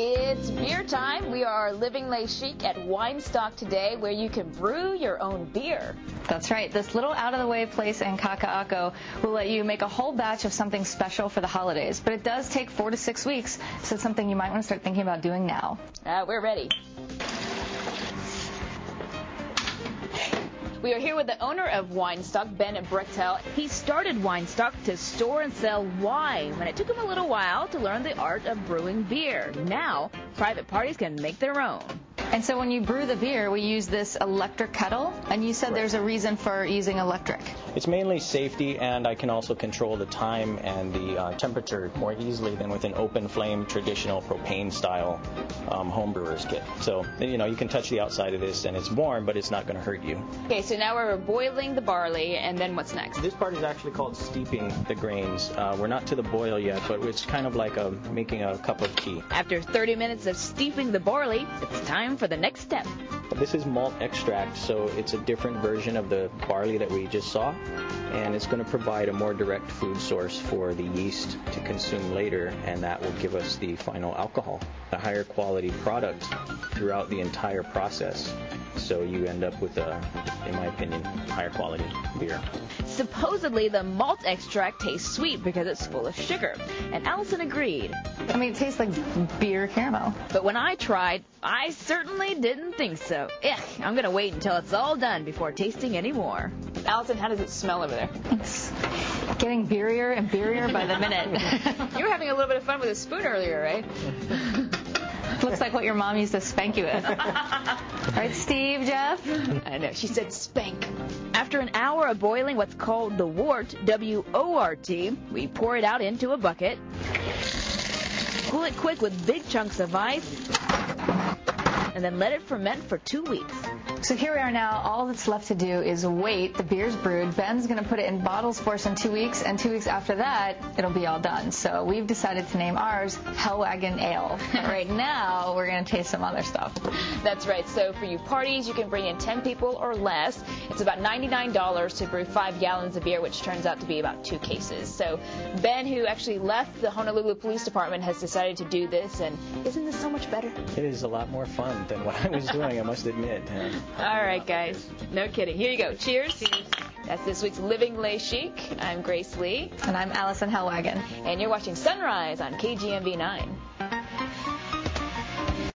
It's beer time. We are living Le Chic at Wine Stock today, where you can brew your own beer. That's right. This little out-of-the-way place in Kaka'ako will let you make a whole batch of something special for the holidays. But it does take 4 to 6 weeks, so it's something you might want to start thinking about doing now. We're ready. We are here with the owner of Wine Stock, Ben Brechtel. He started Wine Stock to store and sell wine, and it took him a little while to learn the art of brewing beer. Now, private parties can make their own. And so when you brew the beer, we use this electric kettle, and you said there's a reason for using electric. It's mainly safety, and I can also control the time and the temperature more easily than with an open flame traditional propane style home brewer's kit. So, you know, you can touch the outside of this and it's warm, but it's not going to hurt you. Okay, so now we're boiling the barley, and then what's next? This part is actually called steeping the grains. We're not to the boil yet, but it's kind of like making a cup of tea. After 30 minutes of steeping the barley, it's time for the next step. This is malt extract, so it's a different version of the barley that we just saw, and it's going to provide a more direct food source for the yeast to consume later, and that will give us the final alcohol, a higher quality product throughout the entire process. So you end up with in my opinion, higher quality beer. Supposedly, the malt extract tastes sweet because it's full of sugar, and Allison agreed. I mean, it tastes like beer caramel. But when I tried, I certainly didn't think so. I'm going to wait until it's all done before tasting any more. Allison, how does it smell over there? It's getting beerier and beerier by the minute. You were having a little bit of fun with a spoon earlier, right? Looks like what your mom used to spank you with. Right, Steve, Jeff? I know, she said spank. After an hour of boiling what's called the wort, W-O-R-T, we pour it out into a bucket. Cool it quick with big chunks of ice, and then let it ferment for 2 weeks. So here we are now. All that's left to do is wait. The beer's brewed. Ben's going to put it in bottles for us in 2 weeks, and 2 weeks after that, it'll be all done. So we've decided to name ours Hellwagon Ale. Right now, we're going to taste some other stuff. That's right. So for you parties, you can bring in 10 people or less. It's about $99 to brew 5 gallons of beer, which turns out to be about 2 cases. So Ben, who actually left the Honolulu Police Department, has decided to do this, and isn't this so much better? It is a lot more fun than what I was doing, I must admit. All right, guys. No kidding. Here you go. Cheers. Cheers. That's this week's Living Le Chic. I'm Grace Lee. And I'm Allison Hellwagon. And you're watching Sunrise on KGMB 9.